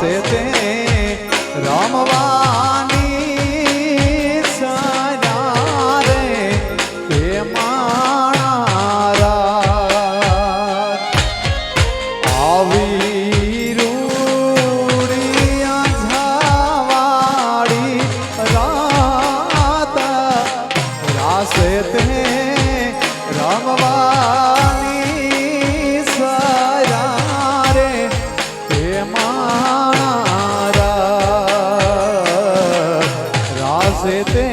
રાસે તે રમવાની સજા રે હે મારા આવી રૂડિયા ઝાવાડી રાત રાસે તે રમવાની સજા રે હે મારા રાસે તે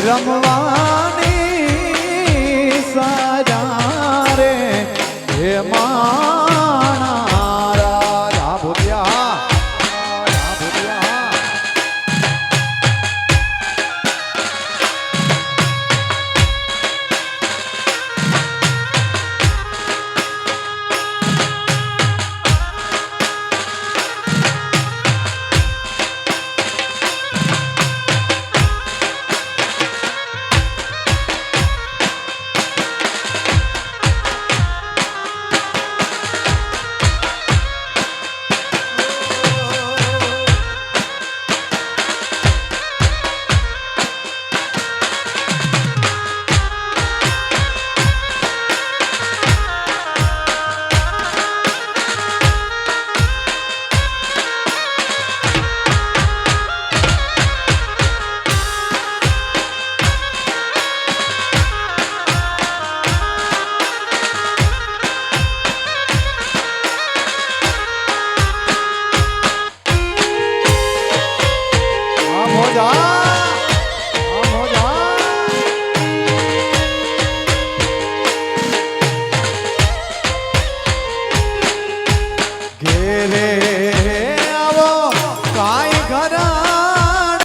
રમવાની સજા રે હે મારા ભૂતિયા ઘેરે